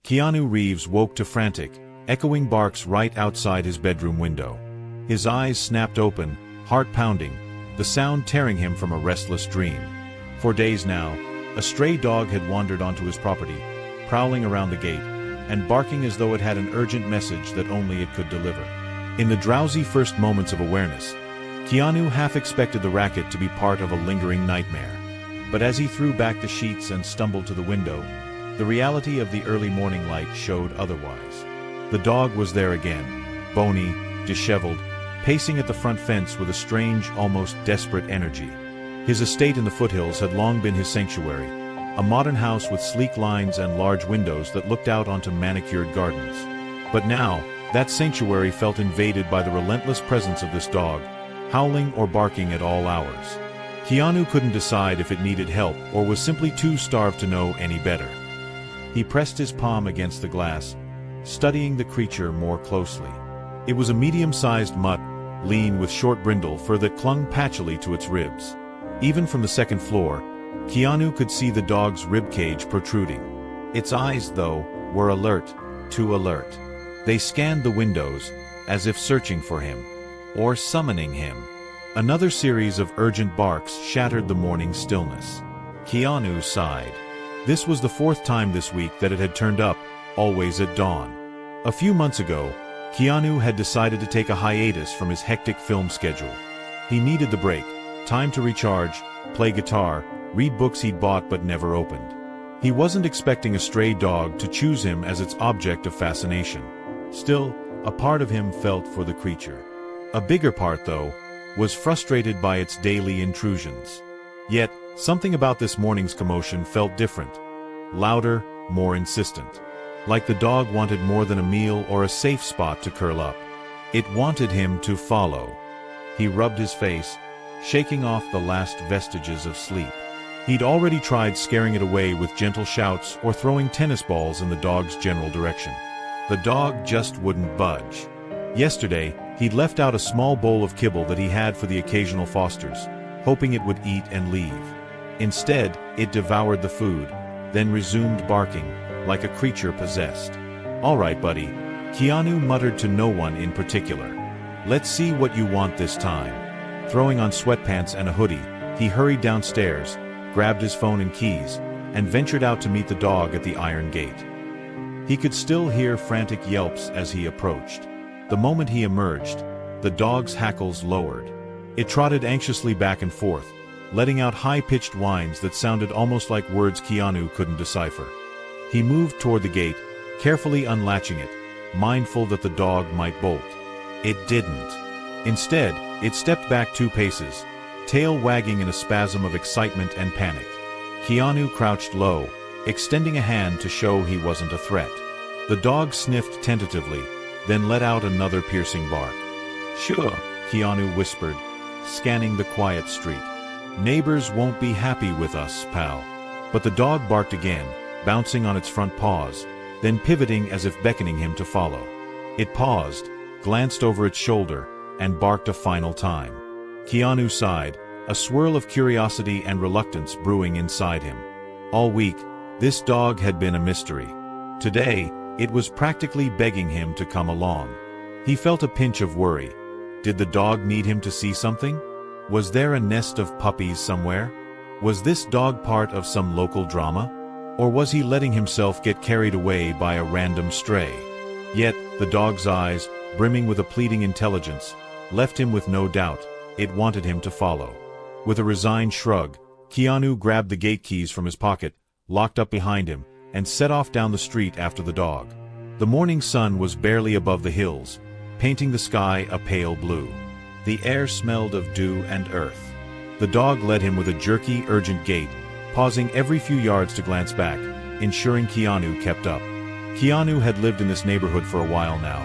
Keanu Reeves woke to frantic, echoing barks right outside his bedroom window. His eyes snapped open, heart pounding, the sound tearing him from a restless dream. For days now, a stray dog had wandered onto his property, prowling around the gate, and barking as though it had an urgent message that only it could deliver. In the drowsy first moments of awareness, Keanu half expected the racket to be part of a lingering nightmare. But as he threw back the sheets and stumbled to the window, the reality of the early morning light showed otherwise. The dog was there again, bony, disheveled, pacing at the front fence with a strange, almost desperate energy. His estate in the foothills had long been his sanctuary, a modern house with sleek lines and large windows that looked out onto manicured gardens. But now, that sanctuary felt invaded by the relentless presence of this dog, howling or barking at all hours. Keanu couldn't decide if it needed help or was simply too starved to know any better. He pressed his palm against the glass, studying the creature more closely. It was a medium-sized mutt, lean with short brindle fur that clung patchily to its ribs. Even from the second floor, Keanu could see the dog's ribcage protruding. Its eyes, though, were alert, too alert. They scanned the windows, as if searching for him, or summoning him. Another series of urgent barks shattered the morning stillness. Keanu sighed. This was the fourth time this week that it had turned up, always at dawn. A few months ago, Keanu had decided to take a hiatus from his hectic film schedule. He needed the break, time to recharge, play guitar, read books he'd bought but never opened. He wasn't expecting a stray dog to choose him as its object of fascination. Still, a part of him felt for the creature. A bigger part, though, was frustrated by its daily intrusions. Yet, something about this morning's commotion felt different. Louder, more insistent. Like the dog wanted more than a meal or a safe spot to curl up. It wanted him to follow. He rubbed his face, shaking off the last vestiges of sleep. He'd already tried scaring it away with gentle shouts or throwing tennis balls in the dog's general direction. The dog just wouldn't budge. Yesterday, he'd left out a small bowl of kibble that he had for the occasional Fosters, hoping it would eat and leave. Instead, it devoured the food, then resumed barking, like a creature possessed. "All right, buddy," Keanu muttered to no one in particular. "Let's see what you want this time." Throwing on sweatpants and a hoodie, he hurried downstairs, grabbed his phone and keys, and ventured out to meet the dog at the iron gate. He could still hear frantic yelps as he approached. The moment he emerged, the dog's hackles lowered. It trotted anxiously back and forth, letting out high-pitched whines that sounded almost like words Keanu couldn't decipher. He moved toward the gate, carefully unlatching it, mindful that the dog might bolt. It didn't. Instead, it stepped back 2 paces, tail wagging in a spasm of excitement and panic. Keanu crouched low, extending a hand to show he wasn't a threat. The dog sniffed tentatively, then let out another piercing bark. "Sure," Keanu whispered, scanning the quiet street. "Neighbors won't be happy with us, pal." But the dog barked again, bouncing on its front paws, then pivoting as if beckoning him to follow. It paused, glanced over its shoulder, and barked a final time. Keanu sighed, a swirl of curiosity and reluctance brewing inside him. All week, this dog had been a mystery. Today, it was practically begging him to come along. He felt a pinch of worry. Did the dog need him to see something? Was there a nest of puppies somewhere? Was this dog part of some local drama? Or was he letting himself get carried away by a random stray? Yet, the dog's eyes, brimming with a pleading intelligence, left him with no doubt. It wanted him to follow. With a resigned shrug, Keanu grabbed the gate keys from his pocket, locked up behind him, and set off down the street after the dog. The morning sun was barely above the hills, painting the sky a pale blue. The air smelled of dew and earth. The dog led him with a jerky, urgent gait, pausing every few yards to glance back, ensuring Keanu kept up. Keanu had lived in this neighborhood for a while now.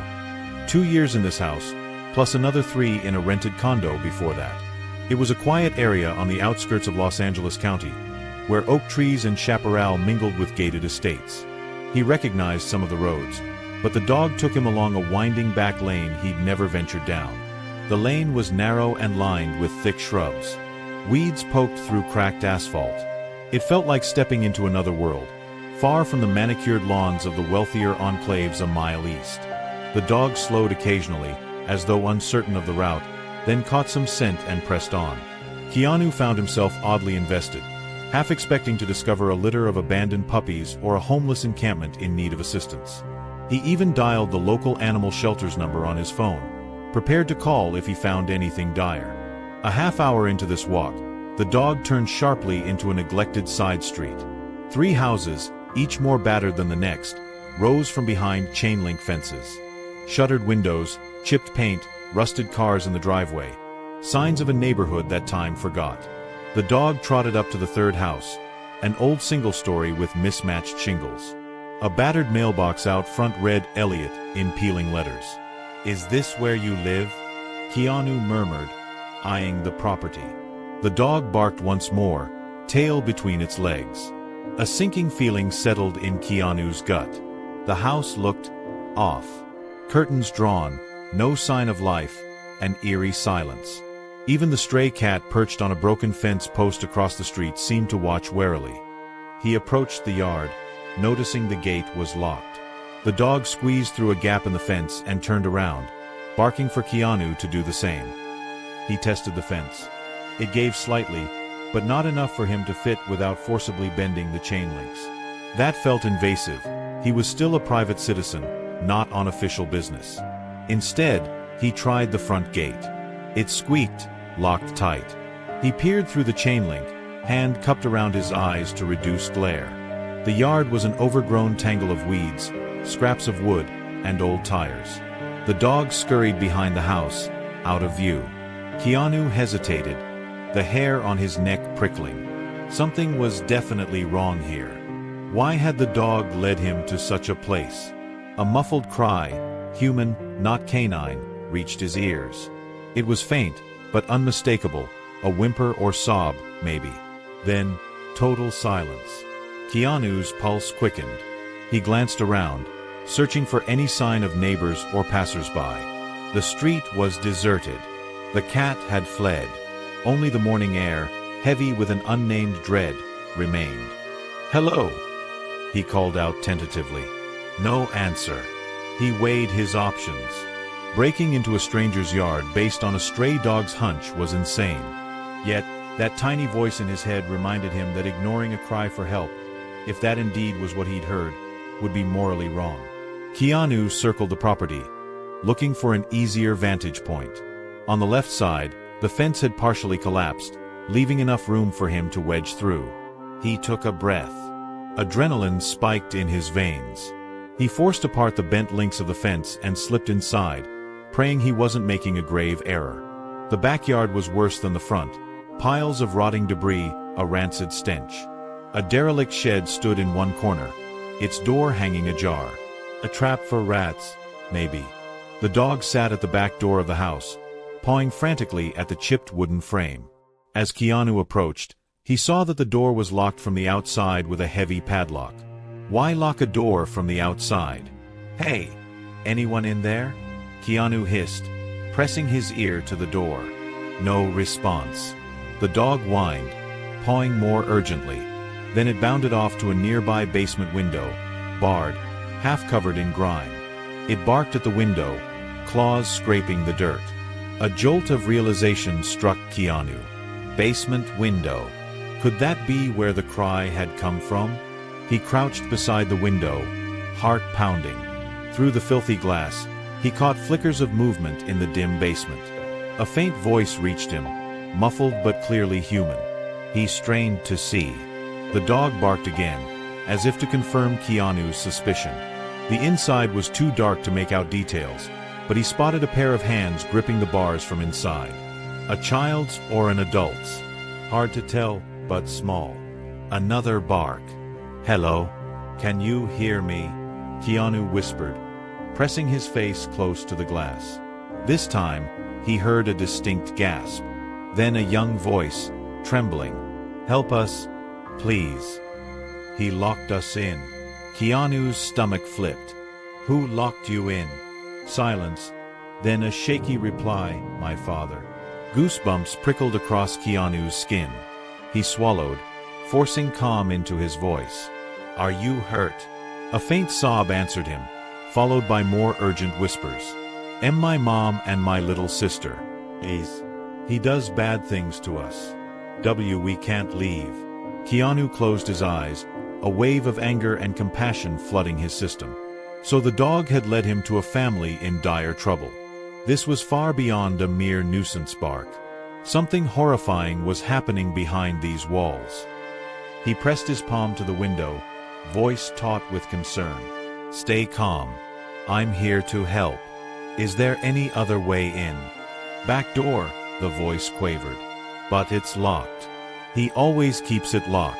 2 years in this house, plus another 3 in a rented condo before that. It was a quiet area on the outskirts of Los Angeles County, where oak trees and chaparral mingled with gated estates. He recognized some of the roads, but the dog took him along a winding back lane he'd never ventured down. The lane was narrow and lined with thick shrubs. Weeds poked through cracked asphalt. It felt like stepping into another world, far from the manicured lawns of the wealthier enclaves a mile east. The dog slowed occasionally, as though uncertain of the route, then caught some scent and pressed on. Keanu found himself oddly invested, half expecting to discover a litter of abandoned puppies or a homeless encampment in need of assistance. He even dialed the local animal shelter's number on his phone, prepared to call if he found anything dire. A half hour into this walk, the dog turned sharply into a neglected side street. 3 houses, each more battered than the next, rose from behind chain-link fences. Shuttered windows, chipped paint, rusted cars in the driveway. Signs of a neighborhood that time forgot. The dog trotted up to the 3rd house, an old single-story with mismatched shingles. A battered mailbox out front read Elliot in peeling letters. "Is this where you live?" Keanu murmured, eyeing the property. The dog barked once more, tail between its legs. A sinking feeling settled in Keanu's gut. The house looked off. Curtains drawn, no sign of life, an eerie silence. Even the stray cat perched on a broken fence post across the street seemed to watch warily. He approached the yard, noticing the gate was locked. The dog squeezed through a gap in the fence and turned around, barking for Keanu to do the same. He tested the fence. It gave slightly, but not enough for him to fit without forcibly bending the chain links. That felt invasive. He was still a private citizen, not on official business. Instead, he tried the front gate. It squeaked, locked tight. He peered through the chain link, hand cupped around his eyes to reduce glare. The yard was an overgrown tangle of weeds, scraps of wood, and old tires. The dog scurried behind the house, out of view. Keanu hesitated, the hair on his neck prickling. Something was definitely wrong here. Why had the dog led him to such a place? A muffled cry, human, not canine, reached his ears. It was faint, but unmistakable, a whimper or sob, maybe. Then, total silence. Keanu's pulse quickened. He glanced around, searching for any sign of neighbors or passers-by. The street was deserted. The cat had fled. Only the morning air, heavy with an unnamed dread, remained. "Hello," he called out tentatively. No answer. He weighed his options. Breaking into a stranger's yard based on a stray dog's hunch was insane. Yet, that tiny voice in his head reminded him that ignoring a cry for help, if that indeed was what he'd heard, would be morally wrong. Keanu circled the property, looking for an easier vantage point. On the left side, the fence had partially collapsed, leaving enough room for him to wedge through. He took a breath. Adrenaline spiked in his veins. He forced apart the bent links of the fence and slipped inside, praying he wasn't making a grave error. The backyard was worse than the front. Piles of rotting debris, a rancid stench. A derelict shed stood in one corner, its door hanging ajar. A trap for rats, maybe. The dog sat at the back door of the house, pawing frantically at the chipped wooden frame. As Keanu approached, he saw that the door was locked from the outside with a heavy padlock. Why lock a door from the outside? "Hey, anyone in there?" Keanu hissed, pressing his ear to the door. No response. The dog whined, pawing more urgently. Then it bounded off to a nearby basement window, barred, half covered in grime. It barked at the window, claws scraping the dirt. A jolt of realization struck Keanu. Basement window. Could that be where the cry had come from? He crouched beside the window, heart pounding. Through the filthy glass, he caught flickers of movement in the dim basement. A faint voice reached him, muffled but clearly human. He strained to see. The dog barked again, as if to confirm Keanu's suspicion. The inside was too dark to make out details, but he spotted a pair of hands gripping the bars from inside. A child's or an adult's? Hard to tell, but small. Another bark. "Hello? Can you hear me?" Keanu whispered, pressing his face close to the glass. This time, he heard a distinct gasp. Then a young voice, trembling. "Help us, please." "He locked us in." Keanu's stomach flipped. "Who locked you in?" Silence, then a shaky reply, "My father." Goosebumps prickled across Keanu's skin. He swallowed, forcing calm into his voice. Are you hurt? A faint sob answered him, followed by more urgent whispers. Am my mom and my little sister. He does bad things to us. We can't leave. Keanu closed his eyes, a wave of anger and compassion flooding his system. So the dog had led him to a family in dire trouble. This was far beyond a mere nuisance bark. Something horrifying was happening behind these walls. He pressed his palm to the window, voice taut with concern. Stay calm. I'm here to help. Is there any other way in? Back door, the voice quavered. But it's locked. He always keeps it locked.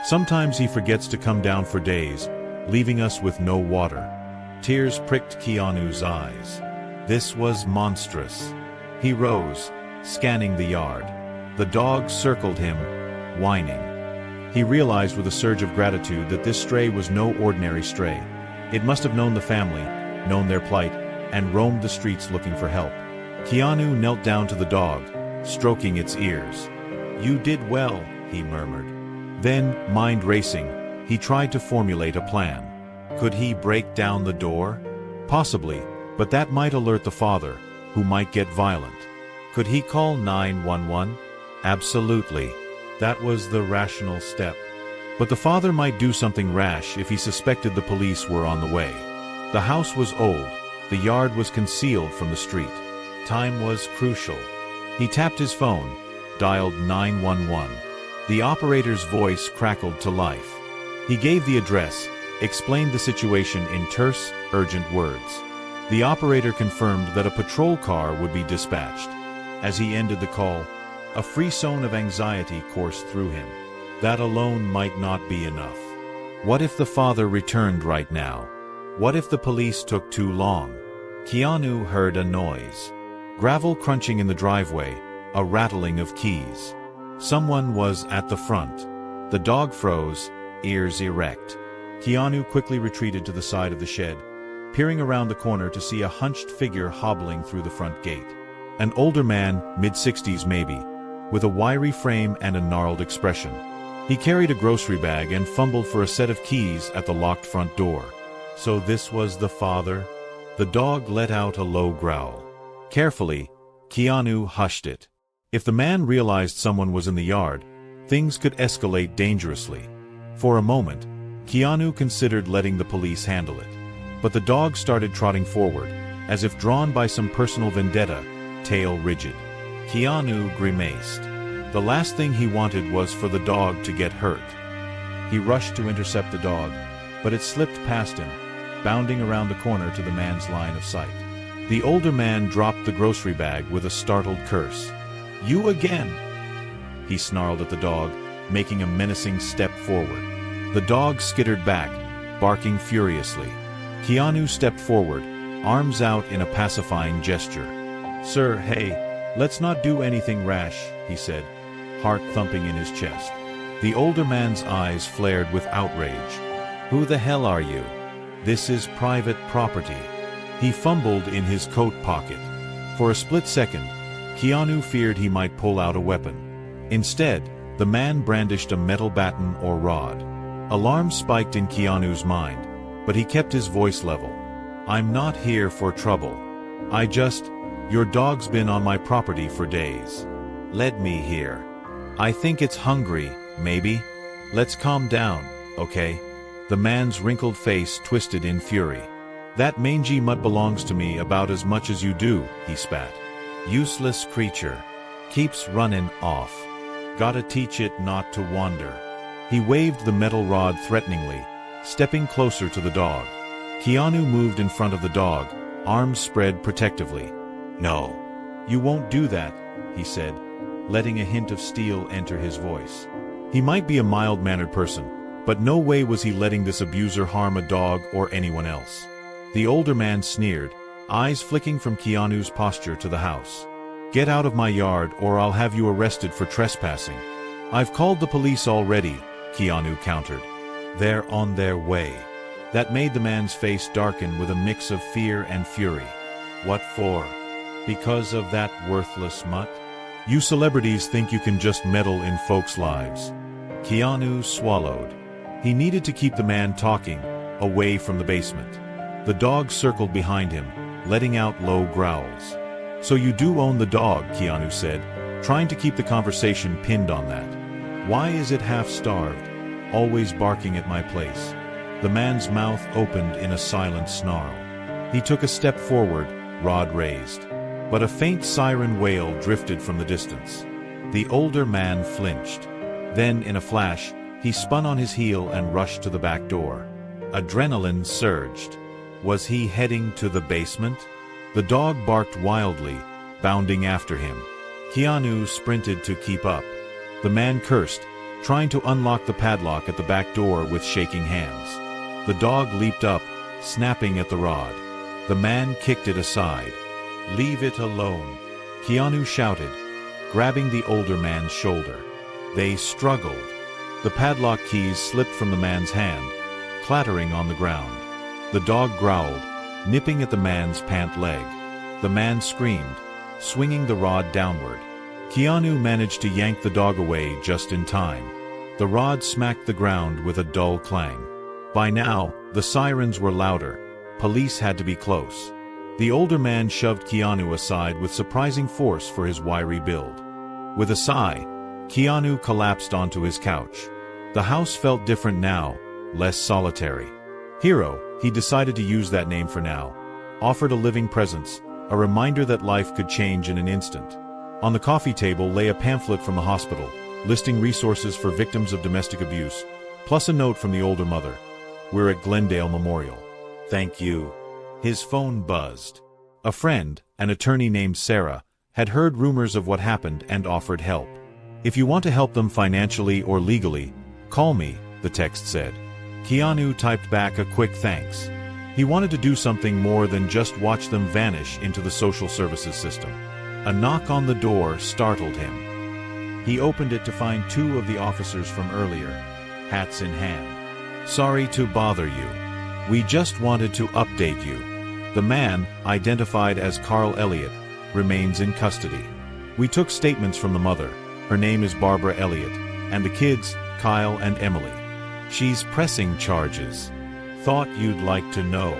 Sometimes he forgets to come down for days, leaving us with no water. Tears pricked Keanu's eyes. This was monstrous. He rose, scanning the yard. The dog circled him, whining. He realized with a surge of gratitude that this stray was no ordinary stray. It must have known the family, known their plight, and roamed the streets looking for help. Keanu knelt down to the dog, stroking its ears. You did well, he murmured. Then, mind racing, he tried to formulate a plan. Could he break down the door? Possibly, but that might alert the father, who might get violent. Could he call 911? Absolutely. That was the rational step. But the father might do something rash if he suspected the police were on the way. The house was old, the yard was concealed from the street. Time was crucial. He tapped his phone, dialed 911. The operator's voice crackled to life. He gave the address, explained the situation in terse, urgent words. The operator confirmed that a patrol car would be dispatched. As he ended the call, a frisson of anxiety coursed through him. That alone might not be enough. What if the father returned right now? What if the police took too long? Keanu heard a noise. Gravel crunching in the driveway, a rattling of keys. Someone was at the front. The dog froze, ears erect. Keanu quickly retreated to the side of the shed, peering around the corner to see a hunched figure hobbling through the front gate. An older man, mid-60s maybe, with a wiry frame and a gnarled expression. He carried a grocery bag and fumbled for a set of keys at the locked front door. So this was the father? The dog let out a low growl. Carefully, Keanu hushed it. If the man realized someone was in the yard, things could escalate dangerously. For a moment, Keanu considered letting the police handle it. But the dog started trotting forward, as if drawn by some personal vendetta, tail rigid. Keanu grimaced. The last thing he wanted was for the dog to get hurt. He rushed to intercept the dog, but it slipped past him, bounding around the corner to the man's line of sight. The older man dropped the grocery bag with a startled curse. You again! He snarled at the dog, making a menacing step forward. The dog skittered back, barking furiously. Keanu stepped forward, arms out in a pacifying gesture. Sir, hey, let's not do anything rash, he said, heart thumping in his chest. The older man's eyes flared with outrage. Who the hell are you? This is private property. He fumbled in his coat pocket. For a split second, Keanu feared he might pull out a weapon. Instead, the man brandished a metal baton or rod. Alarm spiked in Keanu's mind, but he kept his voice level. I'm not here for trouble. Your dog's been on my property for days. Let me here. I think it's hungry, maybe? Let's calm down, okay? The man's wrinkled face twisted in fury. That mangy mutt belongs to me about as much as you do, he spat. Useless creature. Keeps running off. Gotta teach it not to wander. He waved the metal rod threateningly, stepping closer to the dog. Keanu moved in front of the dog, arms spread protectively. No. You won't do that, he said, letting a hint of steel enter his voice. He might be a mild-mannered person, but no way was he letting this abuser harm a dog or anyone else. The older man sneered, eyes flicking from Keanu's posture to the house. Get out of my yard or I'll have you arrested for trespassing. I've called the police already, Keanu countered. They're on their way. That made the man's face darken with a mix of fear and fury. What for? Because of that worthless mutt? You celebrities think you can just meddle in folks' lives. Keanu swallowed. He needed to keep the man talking, away from the basement. The dog circled behind him, letting out low growls. "So you do own the dog," Keanu said, trying to keep the conversation pinned on that. "Why is it half-starved, always barking at my place?" The man's mouth opened in a silent snarl. He took a step forward, rod raised. But a faint siren wail drifted from the distance. The older man flinched. Then, in a flash, he spun on his heel and rushed to the back door. Adrenaline surged. Was he heading to the basement? The dog barked wildly, bounding after him. Keanu sprinted to keep up. The man cursed, trying to unlock the padlock at the back door with shaking hands. The dog leaped up, snapping at the rod. The man kicked it aside. "Leave it alone," Keanu shouted, grabbing the older man's shoulder. They struggled. The padlock keys slipped from the man's hand, clattering on the ground. The dog growled, nipping at the man's pant leg. The man screamed, swinging the rod downward. Keanu managed to yank the dog away just in time. The rod smacked the ground with a dull clang. By now, the sirens were louder. Police had to be close. The older man shoved Keanu aside with surprising force for his wiry build. With a sigh, Keanu collapsed onto his couch. The house felt different now, less solitary. Hero, he decided to use that name for now, offered a living presence, a reminder that life could change in an instant. On the coffee table lay a pamphlet from the hospital, listing resources for victims of domestic abuse, plus a note from the older mother. "We're at Glendale Memorial. Thank you." His phone buzzed. A friend, an attorney named Sarah, had heard rumors of what happened and offered help. "If you want to help them financially or legally, call me," the text said. Keanu typed back a quick thanks. He wanted to do something more than just watch them vanish into the social services system. A knock on the door startled him. He opened it to find two of the officers from earlier, hats in hand. "Sorry to bother you. We just wanted to update you. The man, identified as Carl Elliott, remains in custody. We took statements from the mother, her name is Barbara Elliott, and the kids, Kyle and Emily. She's pressing charges. Thought you'd like to know."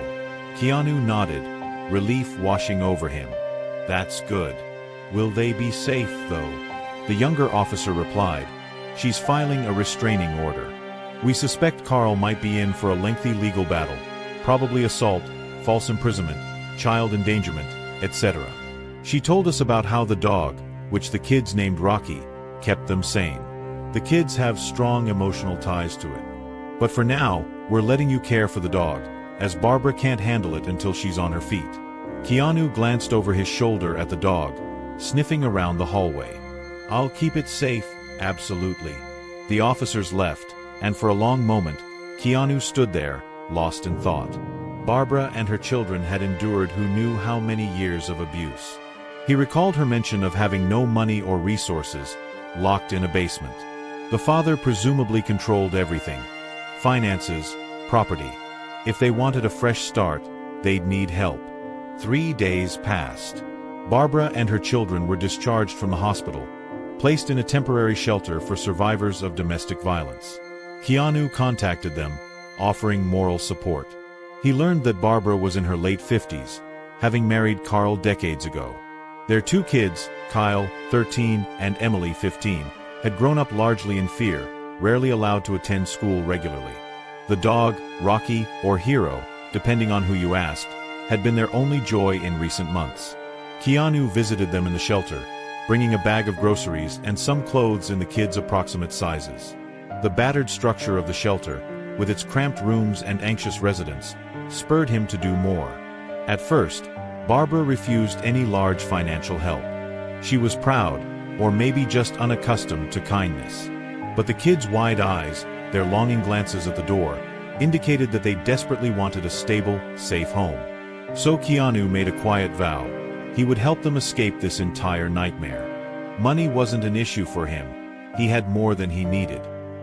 Keanu nodded, relief washing over him. "That's good. Will they be safe, though?" The younger officer replied, "She's filing a restraining order. We suspect Carl might be in for a lengthy legal battle, probably assault, false imprisonment, child endangerment, etc. She told us about how the dog, which the kids named Rocky, kept them sane. The kids have strong emotional ties to it. But for now, we're letting you care for the dog, as Barbara can't handle it until she's on her feet." Keanu glanced over his shoulder at the dog, sniffing around the hallway. "I'll keep it safe, absolutely." The officers left, and for a long moment, Keanu stood there, lost in thought. Barbara and her children had endured who knew how many years of abuse. He recalled her mention of having no money or resources, locked in a basement. The father presumably controlled everything: finances, property. If they wanted a fresh start, they'd need help. 3 days passed. Barbara and her children were discharged from the hospital, placed in a temporary shelter for survivors of domestic violence. Keanu contacted them, offering moral support. He learned that Barbara was in her late 50s, having married Carl decades ago. Their 2 kids, Kyle, 13, and Emily, 15, had grown up largely in fear, rarely allowed to attend school regularly. The dog, Rocky, or Hero, depending on who you asked, had been their only joy in recent months. Keanu visited them in the shelter, bringing a bag of groceries and some clothes in the kids' approximate sizes. The battered structure of the shelter, with its cramped rooms and anxious residents, spurred him to do more. At first, Barbara refused any large financial help. She was proud, or maybe just unaccustomed to kindness. But the kids' wide eyes, their longing glances at the door, indicated that they desperately wanted a stable, safe home. So Keanu made a quiet vow: he would help them escape this entire nightmare. Money wasn't an issue for him. He had more than he needed.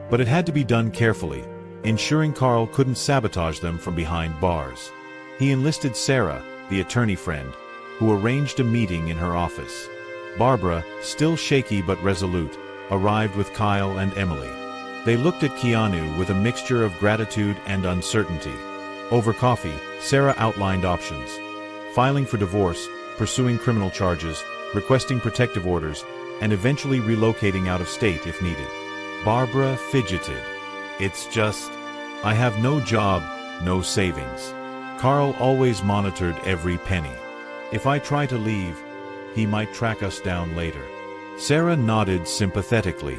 But it had to be done carefully, ensuring Carl couldn't sabotage them from behind bars. He enlisted Sarah, the attorney friend, who arranged a meeting in her office. Barbara, still shaky but resolute, arrived with Kyle and Emily. They looked at Keanu with a mixture of gratitude and uncertainty. Over coffee, Sarah outlined options: filing for divorce, pursuing criminal charges, requesting protective orders, and eventually relocating out of state if needed. Barbara fidgeted. "It's just, I have no job, no savings. Carl always monitored every penny. If I try to leave, he might track us down later." Sarah nodded sympathetically.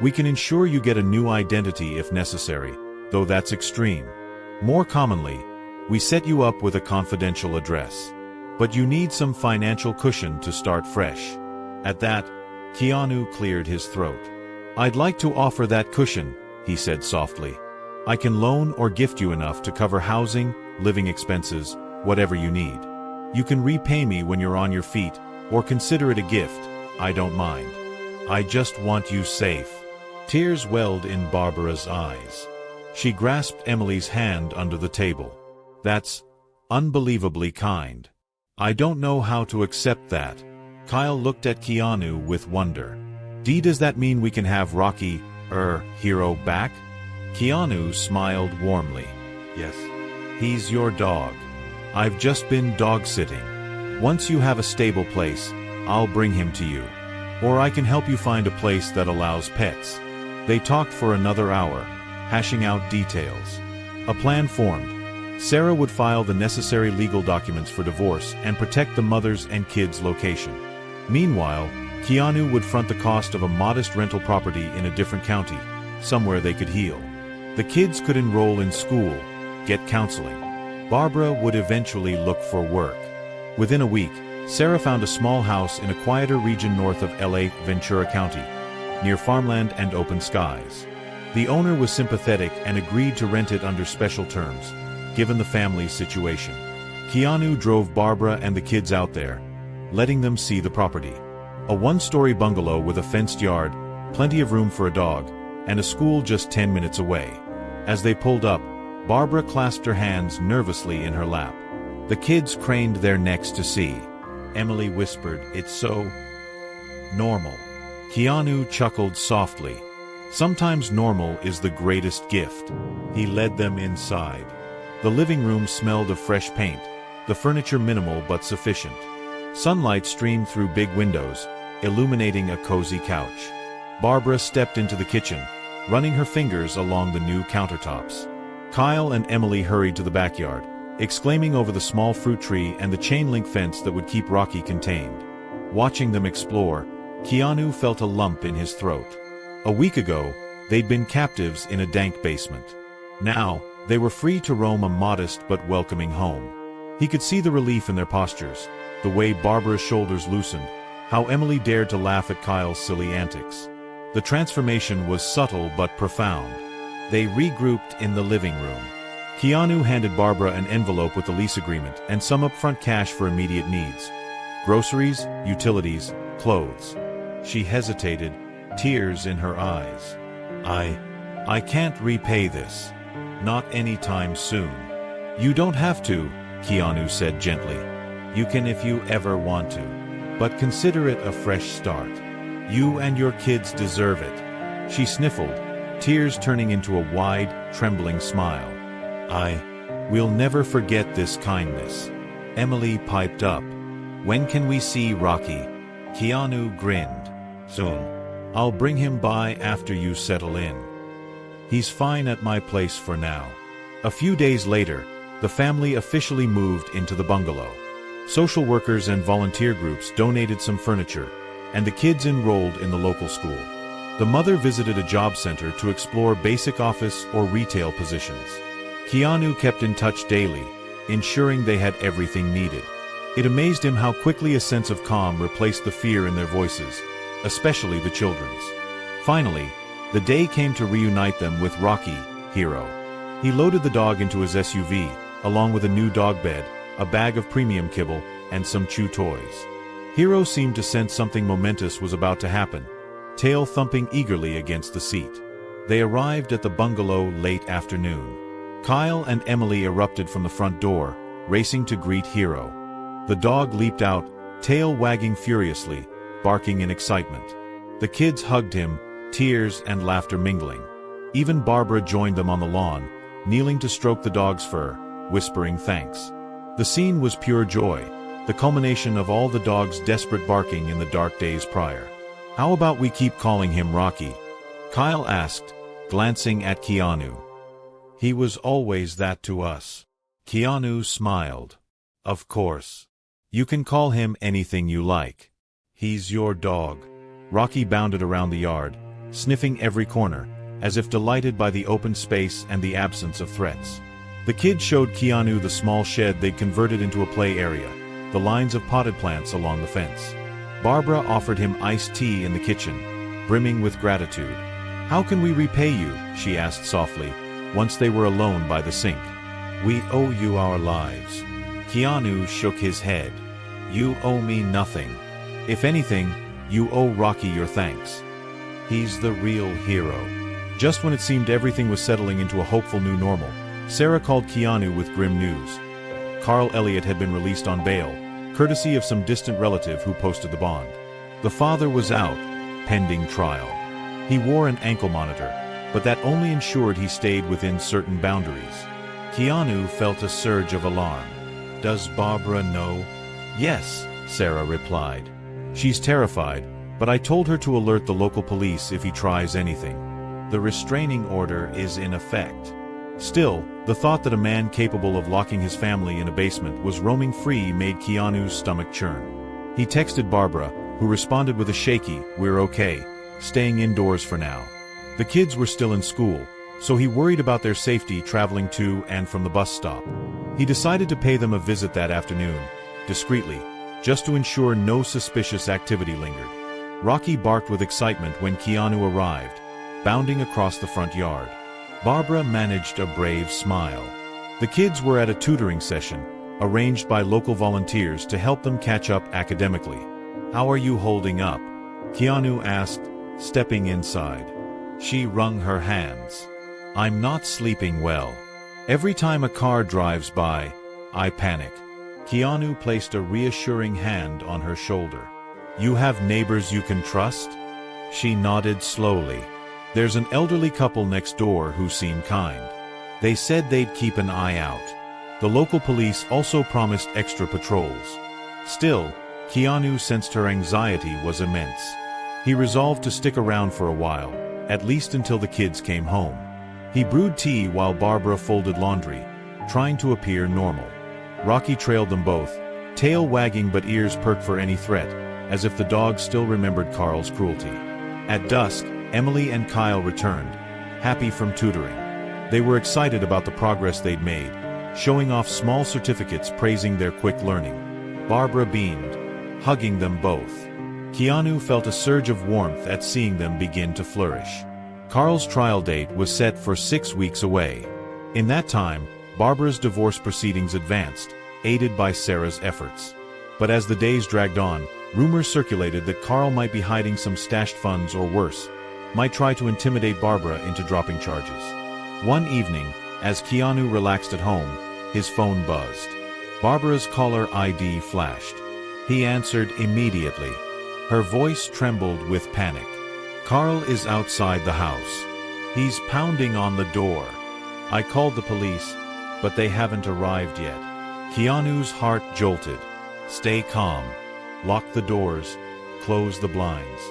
"We can ensure you get a new identity if necessary, though that's extreme. More commonly, we set you up with a confidential address. But you need some financial cushion to start fresh." At that, Keanu cleared his throat. "I'd like to offer that cushion," he said softly. "I can loan or gift you enough to cover housing, living expenses, whatever you need. You can repay me when you're on your feet, or consider it a gift. I don't mind. I just want you safe." Tears welled in Barbara's eyes. She grasped Emily's hand under the table. "That's unbelievably kind. I don't know how to accept that." Kyle looked at Keanu with wonder. "Does that mean we can have Rocky, hero back?" Keanu smiled warmly. "Yes. He's your dog. I've just been dog-sitting. Once you have a stable place, I'll bring him to you. Or I can help you find a place that allows pets." They talked for another hour, hashing out details. A plan formed. Sarah would file the necessary legal documents for divorce and protect the mother's and kids' location. Meanwhile, Keanu would front the cost of a modest rental property in a different county, somewhere they could heal. The kids could enroll in school, get counseling. Barbara would eventually look for work. Within a week, Sarah found a small house in a quieter region north of LA, Ventura County, near farmland and open skies. The owner was sympathetic and agreed to rent it under special terms, given the family's situation. Keanu drove Barbara and the kids out there, letting them see the property. A one-story bungalow with a fenced yard, plenty of room for a dog, and a school just 10 minutes away. As they pulled up, Barbara clasped her hands nervously in her lap. The kids craned their necks to see. Emily whispered, "It's so normal." Keanu chuckled softly. Sometimes normal is the greatest gift. He led them inside. The living room smelled of fresh paint, the furniture minimal but sufficient. Sunlight streamed through big windows, illuminating a cozy couch. Barbara stepped into the kitchen, running her fingers along the new countertops. Kyle and Emily hurried to the backyard, exclaiming over the small fruit tree and the chain-link fence that would keep Rocky contained. Watching them explore, Keanu felt a lump in his throat. A week ago, they'd been captives in a dank basement. Now, they were free to roam a modest but welcoming home. He could see the relief in their postures, the way Barbara's shoulders loosened, how Emily dared to laugh at Kyle's silly antics. The transformation was subtle but profound. They regrouped in the living room. Keanu handed Barbara an envelope with the lease agreement and some upfront cash for immediate needs. Groceries, utilities, clothes. She hesitated, tears in her eyes. I can't repay this. Not anytime soon." "You don't have to," Keanu said gently. "You can if you ever want to. But consider it a fresh start. You and your kids deserve it." She sniffled, tears turning into a wide, trembling smile. We'll never forget this kindness." Emily piped up. "When can we see Rocky?" Keanu grinned. "Soon. I'll bring him by after you settle in. He's fine at my place for now." A few days later, the family officially moved into the bungalow. Social workers and volunteer groups donated some furniture, and the kids enrolled in the local school. The mother visited a job center to explore basic office or retail positions. Keanu kept in touch daily, ensuring they had everything needed. It amazed him how quickly a sense of calm replaced the fear in their voices, especially the children's. Finally, the day came to reunite them with Rocky, Hero. He loaded the dog into his SUV, along with a new dog bed, a bag of premium kibble, and some chew toys. Hero seemed to sense something momentous was about to happen, tail thumping eagerly against the seat. They arrived at the bungalow late afternoon. Kyle and Emily erupted from the front door, racing to greet Hero. The dog leaped out, tail wagging furiously, barking in excitement. The kids hugged him, tears and laughter mingling. Even Barbara joined them on the lawn, kneeling to stroke the dog's fur, whispering thanks. The scene was pure joy, the culmination of all the dog's desperate barking in the dark days prior. "How about we keep calling him Rocky?" Kyle asked, glancing at Keanu. "He was always that to us." Keanu smiled. "Of course. You can call him anything you like. He's your dog." Rocky bounded around the yard, sniffing every corner, as if delighted by the open space and the absence of threats. The kids showed Keanu the small shed they'd converted into a play area, the lines of potted plants along the fence. Barbara offered him iced tea in the kitchen, brimming with gratitude. "How can we repay you?" she asked softly, once they were alone by the sink. "We owe you our lives." Keanu shook his head. "You owe me nothing. If anything, you owe Rocky your thanks. He's the real hero." Just when it seemed everything was settling into a hopeful new normal, Sarah called Keanu with grim news. Carl Elliott had been released on bail, courtesy of some distant relative who posted the bond. The father was out, pending trial. He wore an ankle monitor, but that only ensured he stayed within certain boundaries. Keanu felt a surge of alarm. "Does Barbara know?" "Yes," Sarah replied. "She's terrified, but I told her to alert the local police if he tries anything. The restraining order is in effect." Still, the thought that a man capable of locking his family in a basement was roaming free made Keanu's stomach churn. He texted Barbara, who responded with a shaky, "We're okay, staying indoors for now." The kids were still in school, so he worried about their safety traveling to and from the bus stop. He decided to pay them a visit that afternoon, discreetly, just to ensure no suspicious activity lingered. Rocky barked with excitement when Keanu arrived, bounding across the front yard. Barbara managed a brave smile. The kids were at a tutoring session, arranged by local volunteers to help them catch up academically. "How are you holding up?" Keanu asked, stepping inside. She wrung her hands. "I'm not sleeping well. Every time a car drives by, I panic." Keanu placed a reassuring hand on her shoulder. "You have neighbors you can trust?" She nodded slowly. "There's an elderly couple next door who seem kind. They said they'd keep an eye out." The local police also promised extra patrols. Still, Keanu sensed her anxiety was immense. He resolved to stick around for a while, at least until the kids came home. He brewed tea while Barbara folded laundry, trying to appear normal. Rocky trailed them both, tail wagging but ears perked for any threat, as if the dog still remembered Carl's cruelty. At dusk, Emily and Kyle returned, happy from tutoring. They were excited about the progress they'd made, showing off small certificates praising their quick learning. Barbara beamed, hugging them both. Keanu felt a surge of warmth at seeing them begin to flourish. Carl's trial date was set for 6 weeks away. In that time, Barbara's divorce proceedings advanced, aided by Sarah's efforts. But as the days dragged on, rumors circulated that Carl might be hiding some stashed funds or worse, might try to intimidate Barbara into dropping charges. One evening, as Keanu relaxed at home, his phone buzzed. Barbara's caller ID flashed. He answered immediately. Her voice trembled with panic. "Carl is outside the house. He's pounding on the door. I called the police, but they haven't arrived yet." Keanu's heart jolted. "Stay calm. Lock the doors. Close the blinds."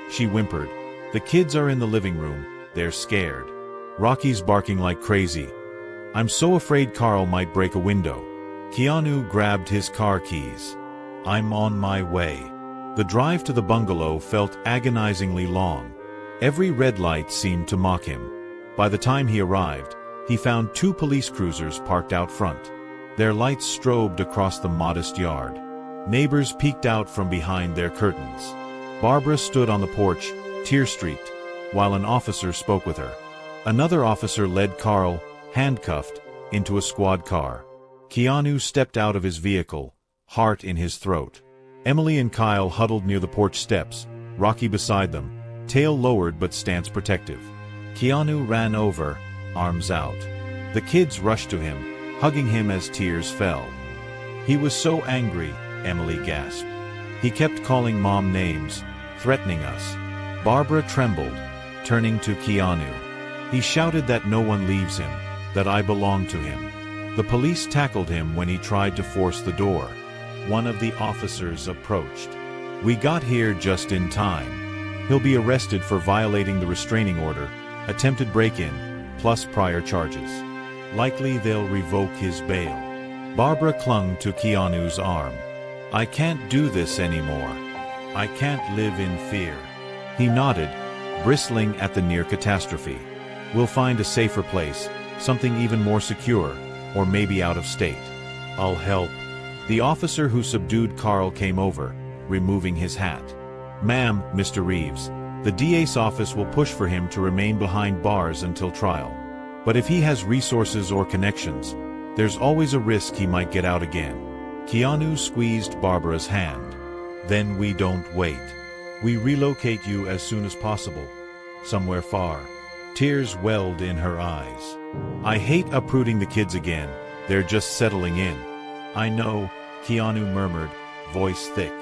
She whimpered. "The kids are in the living room. They're scared. Rocky's barking like crazy. I'm so afraid Carl might break a window." Keanu grabbed his car keys. "I'm on my way." The drive to the bungalow felt agonizingly long. Every red light seemed to mock him. By the time he arrived, he found 2 police cruisers parked out front. Their lights strobed across the modest yard. Neighbors peeked out from behind their curtains. Barbara stood on the porch, tear-streaked, while an officer spoke with her. Another officer led Carl, handcuffed, into a squad car. Keanu stepped out of his vehicle, heart in his throat. Emily and Kyle huddled near the porch steps, Rocky beside them, tail lowered but stance protective. Keanu ran over, arms out. The kids rushed to him, hugging him as tears fell. "He was so angry," Emily gasped. "He kept calling Mom names, threatening us." Barbara trembled, turning to Keanu. He shouted that no one leaves him, that I belong to him. The police tackled him when he tried to force the door. One of the officers approached. We got here just in time. He'll be arrested for violating the restraining order, attempted break-in, plus prior charges. Likely they'll revoke his bail. Barbara clung to Keanu's arm. I can't do this anymore. I can't live in fear. He nodded, bristling at the near catastrophe. We'll find a safer place, something even more secure, or maybe out of state. I'll help. The officer who subdued Carl came over, removing his hat. Ma'am, Mr. Reeves, the DA's office will push for him to remain behind bars until trial. But if he has resources or connections, there's always a risk he might get out again. Keanu squeezed Barbara's hand. Then we don't wait. We relocate you as soon as possible. Somewhere far. Tears welled in her eyes. I hate uprooting the kids again. They're just settling in. I know, Keanu murmured, voice thick.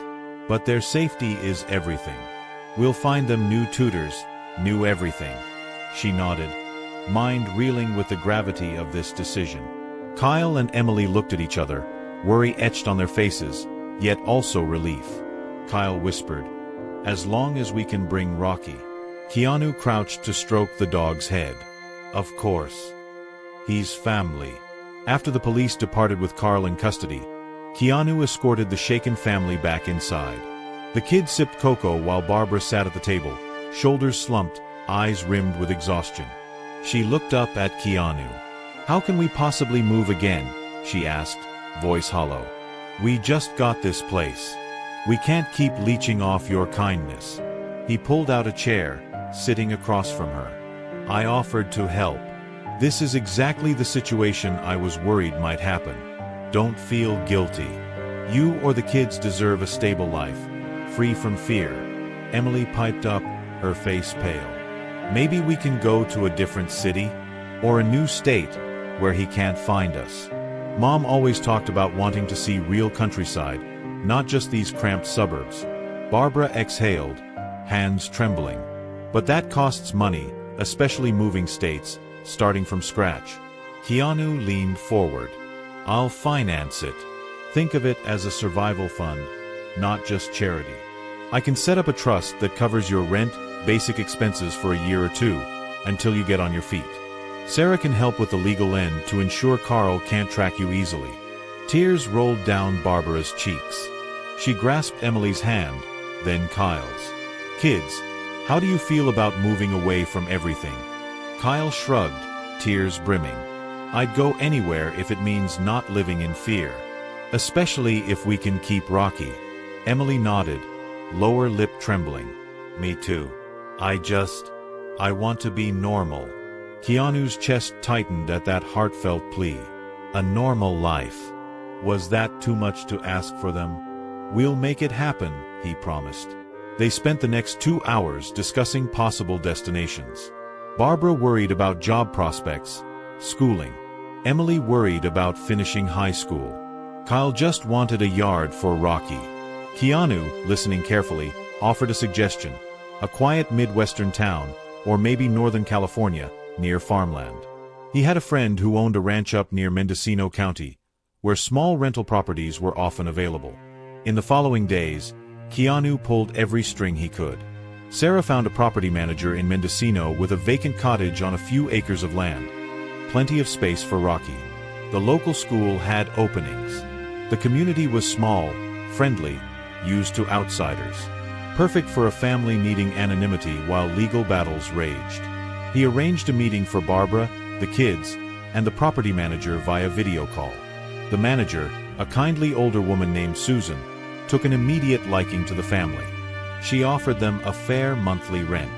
But their safety is everything. We'll find them new tutors, new everything. She nodded, mind reeling with the gravity of this decision. Kyle and Emily looked at each other, worry etched on their faces, yet also relief. Kyle whispered, as long as we can bring Rocky. Keanu crouched to stroke the dog's head. Of course. He's family. After the police departed with Carl in custody, Keanu escorted the shaken family back inside. The kids sipped cocoa while Barbara sat at the table, shoulders slumped, eyes rimmed with exhaustion. She looked up at Keanu. How can we possibly move again? She asked, voice hollow. We just got this place. We can't keep leeching off your kindness. He pulled out a chair, sitting across from her. I offered to help. This is exactly the situation I was worried might happen. Don't feel guilty. You or the kids deserve a stable life, free from fear. Emily piped up, her face pale. Maybe we can go to a different city, or a new state, where he can't find us. Mom always talked about wanting to see real countryside, not just these cramped suburbs. Barbara exhaled, hands trembling. But that costs money, especially moving states, starting from scratch. Keanu leaned forward. I'll finance it. Think of it as a survival fund, not just charity. I can set up a trust that covers your rent, basic expenses for a year or two, until you get on your feet. Sarah can help with the legal end to ensure Carl can't track you easily. Tears rolled down Barbara's cheeks. She grasped Emily's hand, then Kyle's. Kids, how do you feel about moving away from everything? Kyle shrugged, tears brimming. I'd go anywhere if it means not living in fear. Especially if we can keep Rocky. Emily nodded, lower lip trembling. Me too. I want to be normal. Keanu's chest tightened at that heartfelt plea. A normal life. Was that too much to ask for them? We'll make it happen, he promised. They spent the next 2 hours discussing possible destinations. Barbara worried about job prospects, schooling. Emily worried about finishing high school. Kyle just wanted a yard for Rocky. Keanu, listening carefully, offered a suggestion. A quiet Midwestern town, or maybe Northern California, near farmland. He had a friend who owned a ranch up near Mendocino County, where small rental properties were often available. In the following days, Keanu pulled every string he could. Sarah found a property manager in Mendocino with a vacant cottage on a few acres of land. Plenty of space for Rocky. The local school had openings. The community was small, friendly, used to outsiders. Perfect for a family needing anonymity while legal battles raged. He arranged a meeting for Barbara, the kids, and the property manager via video call. The manager, a kindly older woman named Susan, took an immediate liking to the family. She offered them a fair monthly rent.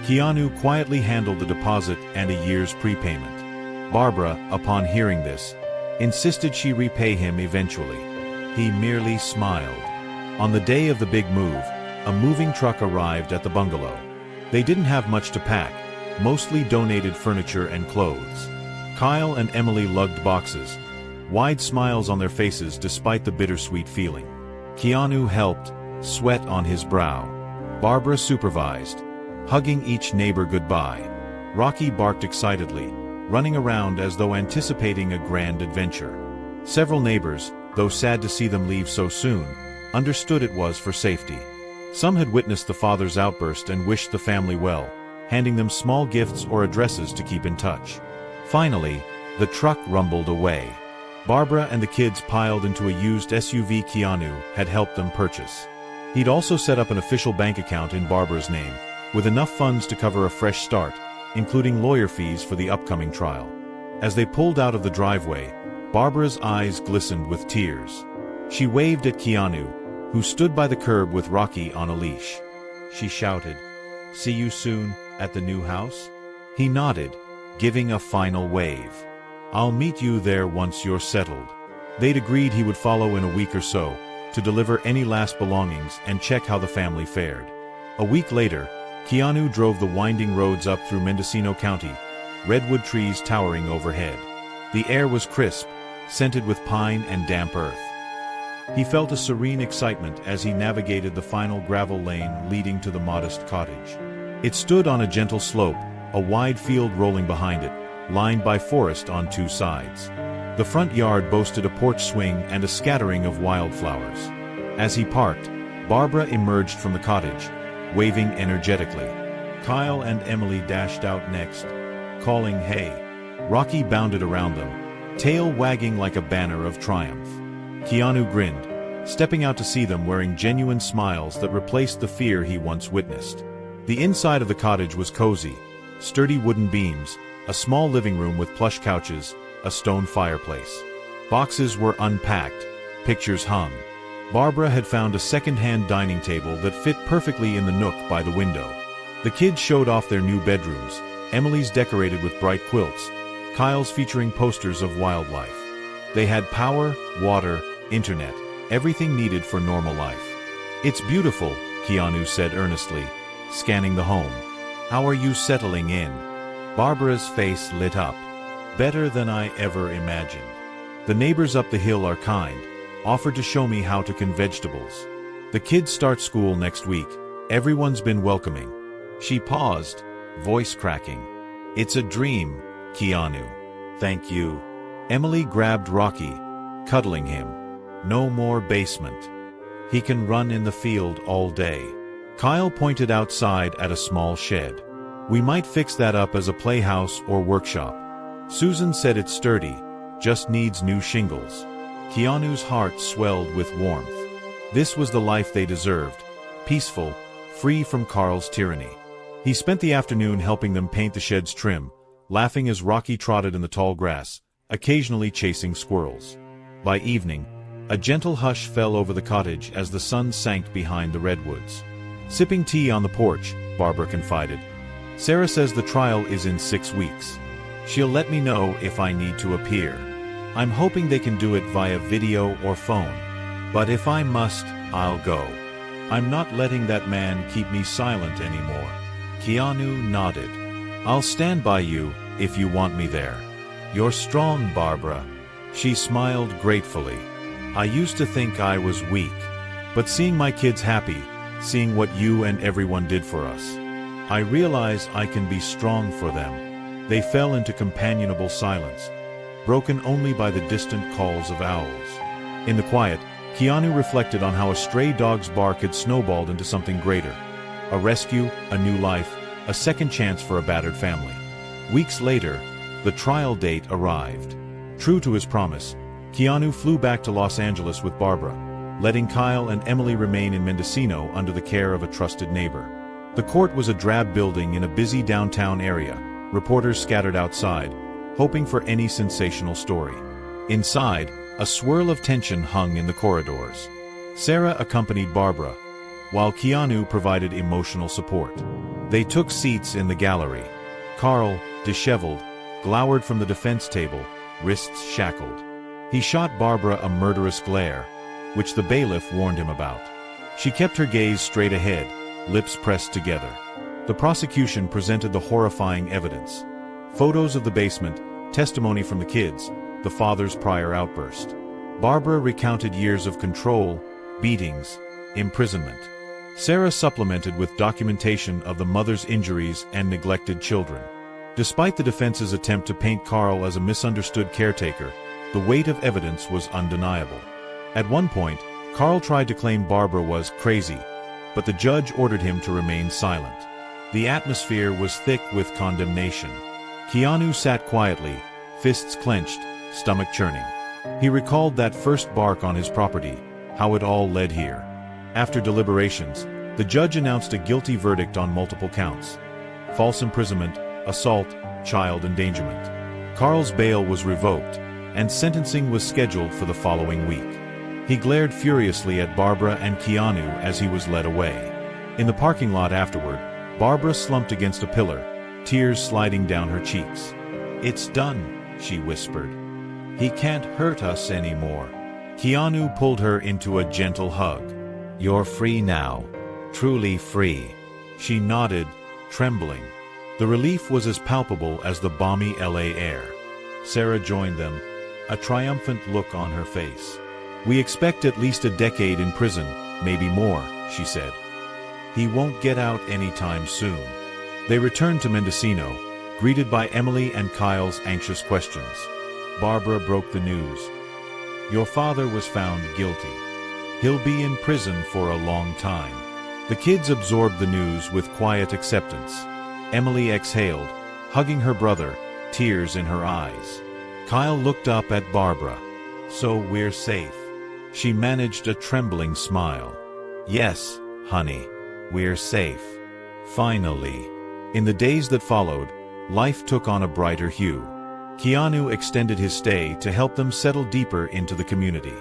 Keanu quietly handled the deposit and a year's prepayment. Barbara, upon hearing this, insisted she repay him eventually. He merely smiled. On the day of the big move, a moving truck arrived at the bungalow. They didn't have much to pack, mostly donated furniture and clothes. Kyle and Emily lugged boxes, wide smiles on their faces despite the bittersweet feeling. Keanu helped, sweat on his brow. Barbara supervised, hugging each neighbor goodbye. Rocky barked excitedly, running around as though anticipating a grand adventure. Several neighbors, though sad to see them leave so soon, understood it was for safety. Some had witnessed the father's outburst and wished the family well, handing them small gifts or addresses to keep in touch. Finally, the truck rumbled away. Barbara and the kids piled into a used SUV Keanu had helped them purchase. He'd also set up an official bank account in Barbara's name, with enough funds to cover a fresh start, including lawyer fees for the upcoming trial. As they pulled out of the driveway, Barbara's eyes glistened with tears. She waved at Keanu, who stood by the curb with Rocky on a leash. She shouted, "See you soon, at the new house?" He nodded, giving a final wave. "I'll meet you there once you're settled." They'd agreed he would follow in a week or so, to deliver any last belongings and check how the family fared. A week later, Keanu drove the winding roads up through Mendocino County, redwood trees towering overhead. The air was crisp, scented with pine and damp earth. He felt a serene excitement as he navigated the final gravel lane leading to the modest cottage. It stood on a gentle slope, a wide field rolling behind it, lined by forest on two sides. The front yard boasted a porch swing and a scattering of wildflowers. As he parked, Barbara emerged from the cottage, waving energetically. Kyle and Emily dashed out next, calling "Hey!" Rocky bounded around them, tail wagging like a banner of triumph. Keanu grinned, stepping out to see them wearing genuine smiles that replaced the fear he once witnessed. The inside of the cottage was cozy, sturdy wooden beams, a small living room with plush couches, a stone fireplace. Boxes were unpacked, pictures hung. Barbara had found a second-hand dining table that fit perfectly in the nook by the window. The kids showed off their new bedrooms, Emily's decorated with bright quilts, Kyle's featuring posters of wildlife. They had power, water, internet, everything needed for normal life. "It's beautiful," Keanu said earnestly, scanning the home. "How are you settling in?" Barbara's face lit up. "Better than I ever imagined. The neighbors up the hill are kind, offered to show me how to can vegetables. The kids start school next week. Everyone's been welcoming." She paused, voice cracking. "It's a dream, Keanu." "Thank you." Emily grabbed Rocky, cuddling him. "No more basement. He can run in the field all day." Kyle pointed outside at a small shed. "We might fix that up as a playhouse or workshop." Susan said it's sturdy, just needs new shingles. Keanu's heart swelled with warmth. This was the life they deserved, peaceful, free from Carl's tyranny. He spent the afternoon helping them paint the shed's trim, laughing as Rocky trotted in the tall grass, occasionally chasing squirrels. By evening, a gentle hush fell over the cottage as the sun sank behind the redwoods. "Sipping tea on the porch," Barbara confided. "Sarah says the trial is in 6 weeks. She'll let me know if I need to appear. I'm hoping they can do it via video or phone. But if I must, I'll go. I'm not letting that man keep me silent anymore." Keanu nodded. "I'll stand by you if you want me there." "You're strong, Barbara." She smiled gratefully. "I used to think I was weak. But seeing my kids happy, seeing what you and everyone did for us, I realize I can be strong for them." They fell into companionable silence, broken only by the distant calls of owls. In the quiet, Keanu reflected on how a stray dog's bark had snowballed into something greater. A rescue, a new life, a second chance for a battered family. Weeks later, the trial date arrived. True to his promise, Keanu flew back to Los Angeles with Barbara, letting Kyle and Emily remain in Mendocino under the care of a trusted neighbor. The court was a drab building in a busy downtown area, reporters scattered outside, hoping for any sensational story. Inside, a swirl of tension hung in the corridors. Sarah accompanied Barbara, while Keanu provided emotional support. They took seats in the gallery. Carl, disheveled, glowered from the defense table, wrists shackled. He shot Barbara a murderous glare, which the bailiff warned him about. She kept her gaze straight ahead, lips pressed together. The prosecution presented the horrifying evidence. Photos of the basement, testimony from the kids, the father's prior outburst. Barbara recounted years of control, beatings, imprisonment. Sarah supplemented with documentation of the mother's injuries and neglected children. Despite the defense's attempt to paint Carl as a misunderstood caretaker, the weight of evidence was undeniable. At one point, Carl tried to claim Barbara was crazy, but the judge ordered him to remain silent. The atmosphere was thick with condemnation. Keanu sat quietly, fists clenched, stomach churning. He recalled that first bark on his property, how it all led here. After deliberations, the judge announced a guilty verdict on multiple counts: false imprisonment, assault, child endangerment. Carl's bail was revoked, and sentencing was scheduled for the following week. He glared furiously at Barbara and Keanu as he was led away. In the parking lot afterward, Barbara slumped against a pillar, tears sliding down her cheeks. "It's done," she whispered. "He can't hurt us anymore." Keanu pulled her into a gentle hug. "You're free now. Truly free." She nodded, trembling. The relief was as palpable as the balmy LA air. Sarah joined them, a triumphant look on her face. "We expect at least a decade in prison, maybe more," she said. "He won't get out anytime soon." They returned to Mendocino, greeted by Emily and Kyle's anxious questions. Barbara broke the news. "Your father was found guilty. He'll be in prison for a long time." The kids absorbed the news with quiet acceptance. Emily exhaled, hugging her brother, tears in her eyes. Kyle looked up at Barbara. "So we're safe." She managed a trembling smile. "Yes, honey, we're safe. Finally." In the days that followed, life took on a brighter hue. Keanu extended his stay to help them settle deeper into the community.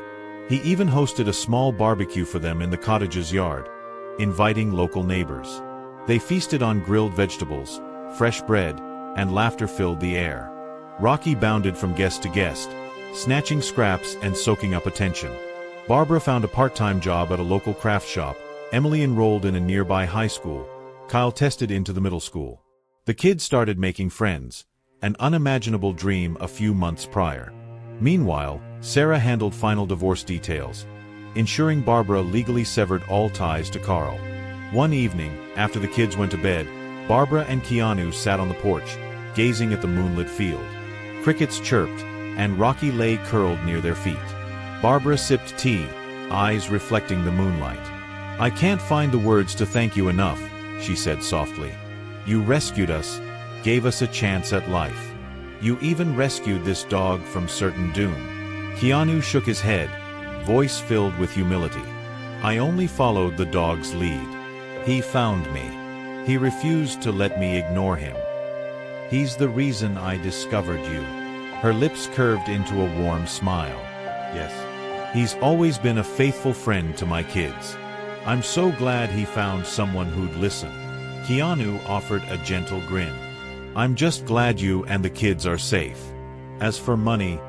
He even hosted a small barbecue for them in the cottage's yard, inviting local neighbors. They feasted on grilled vegetables, fresh bread, and laughter filled the air. Rocky bounded from guest to guest, snatching scraps and soaking up attention. Barbara found a part-time job at a local craft shop. Emily enrolled in a nearby high school. Kyle tested into the middle school. The kids started making friends, an unimaginable dream a few months prior. Meanwhile, Sarah handled final divorce details, ensuring Barbara legally severed all ties to Carl. One evening, after the kids went to bed, Barbara and Keanu sat on the porch, gazing at the moonlit field. Crickets chirped, and Rocky lay curled near their feet. Barbara sipped tea, eyes reflecting the moonlight. "I can't find the words to thank you enough," she said softly. "You rescued us, gave us a chance at life. You even rescued this dog from certain doom." Keanu shook his head, voice filled with humility. "I only followed the dog's lead. He found me. He refused to let me ignore him. He's the reason I discovered you." Her lips curved into a warm smile. "Yes. He's always been a faithful friend to my kids. I'm so glad he found someone who'd listen." Keanu offered a gentle grin. "I'm just glad you and the kids are safe. As for money,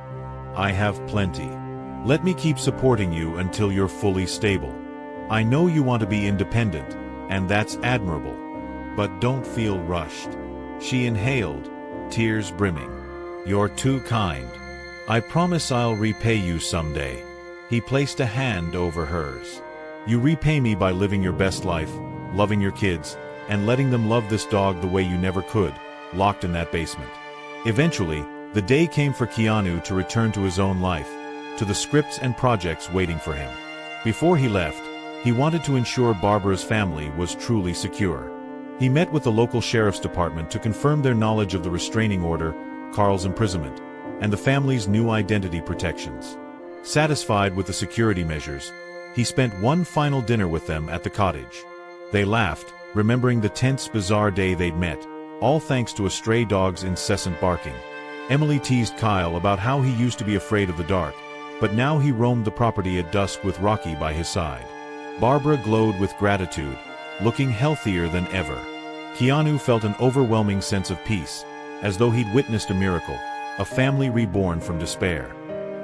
I have plenty. Let me keep supporting you until you're fully stable. I know you want to be independent, and that's admirable. But don't feel rushed." She inhaled, tears brimming. "You're too kind. I promise I'll repay you someday." He placed a hand over hers. "You repay me by living your best life, loving your kids, and letting them love this dog the way you never could, locked in that basement." Eventually, the day came for Keanu to return to his own life, to the scripts and projects waiting for him. Before he left, he wanted to ensure Barbara's family was truly secure. He met with the local sheriff's department to confirm their knowledge of the restraining order, Carl's imprisonment, and the family's new identity protections. Satisfied with the security measures, he spent one final dinner with them at the cottage. They laughed, remembering the tense, bizarre day they'd met, all thanks to a stray dog's incessant barking. Emily teased Kyle about how he used to be afraid of the dark, but now he roamed the property at dusk with Rocky by his side. Barbara glowed with gratitude, looking healthier than ever. Keanu felt an overwhelming sense of peace, as though he'd witnessed a miracle, a family reborn from despair.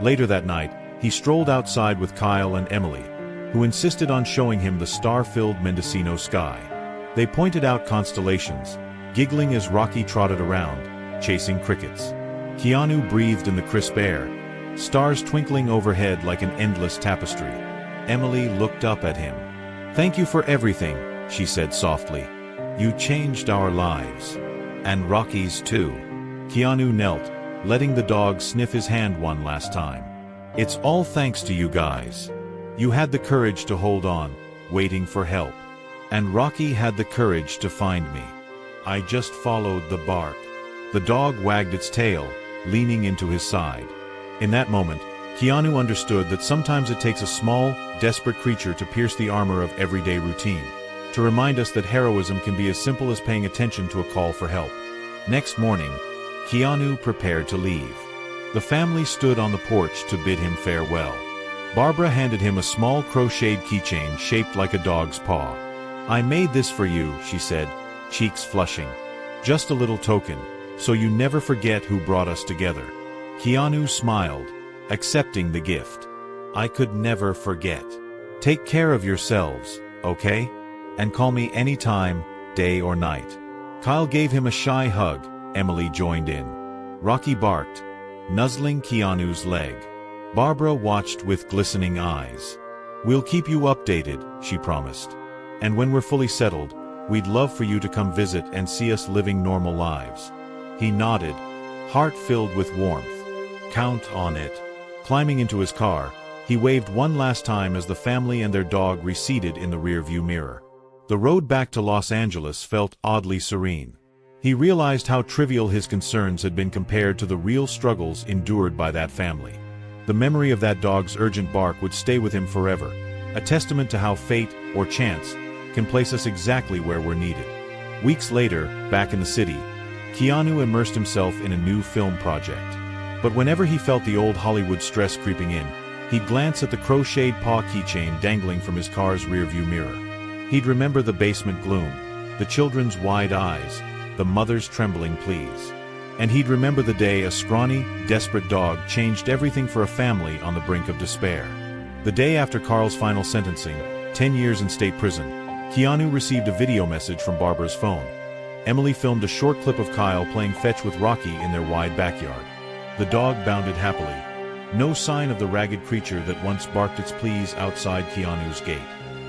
Later that night, he strolled outside with Kyle and Emily, who insisted on showing him the star-filled Mendocino sky. They pointed out constellations, giggling as Rocky trotted around, chasing crickets. Keanu breathed in the crisp air, stars twinkling overhead like an endless tapestry. Emily looked up at him. "Thank you for everything," she said softly. "You changed our lives." And Rocky's too. Keanu knelt, letting the dog sniff his hand one last time. It's all thanks to you guys. You had the courage to hold on, waiting for help. And Rocky had the courage to find me. I just followed the bark. The dog wagged its tail, leaning into his side. In that moment, Keanu understood that sometimes it takes a small, desperate creature to pierce the armor of everyday routine, to remind us that heroism can be as simple as paying attention to a call for help. Next morning, Keanu prepared to leave. The family stood on the porch to bid him farewell. Barbara handed him a small crocheted keychain shaped like a dog's paw. I made this for you, she said, cheeks flushing. Just a little token, so you never forget who brought us together. Keanu smiled, accepting the gift. I could never forget. Take care of yourselves, okay? And call me anytime, day or night. Kyle gave him a shy hug. Emily joined in. Rocky barked, nuzzling Keanu's leg. Barbara watched with glistening eyes. We'll keep you updated, she promised. And when we're fully settled, we'd love for you to come visit and see us living normal lives. He nodded, heart filled with warmth. Count on it. Climbing into his car, he waved one last time as the family and their dog receded in the rearview mirror. The road back to Los Angeles felt oddly serene. He realized how trivial his concerns had been compared to the real struggles endured by that family. The memory of that dog's urgent bark would stay with him forever, a testament to how fate, or chance, can place us exactly where we're needed. Weeks later, back in the city, Keanu immersed himself in a new film project. But whenever he felt the old Hollywood stress creeping in, he'd glance at the crocheted paw keychain dangling from his car's rearview mirror. He'd remember the basement gloom, the children's wide eyes, the mother's trembling pleas. And he'd remember the day a scrawny, desperate dog changed everything for a family on the brink of despair. The day after Carl's final sentencing, 10 years in state prison, Keanu received a video message from Barbara's phone. Emily filmed a short clip of Kyle playing fetch with Rocky in their wide backyard. The dog bounded happily. No sign of the ragged creature that once barked its pleas outside Keanu's gate.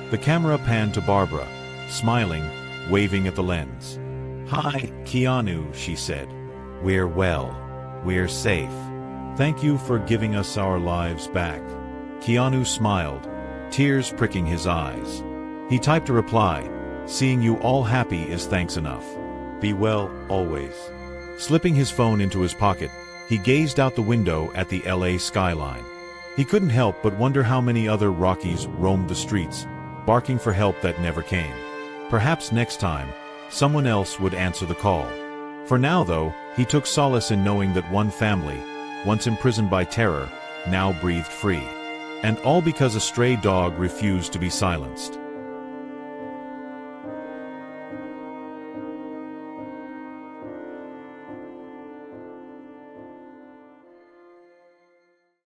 The camera panned to Barbara, smiling, waving at the lens. Hi, Keanu, she said. We're well. We're safe. Thank you for giving us our lives back. Keanu smiled, tears pricking his eyes. He typed a reply, seeing you all happy is thanks enough. Be well, always. Slipping his phone into his pocket, he gazed out the window at the LA skyline. He couldn't help but wonder how many other Rockies roamed the streets, barking for help that never came. Perhaps next time, someone else would answer the call. For now, though, he took solace in knowing that one family, once imprisoned by terror, now breathed free. And all because a stray dog refused to be silenced.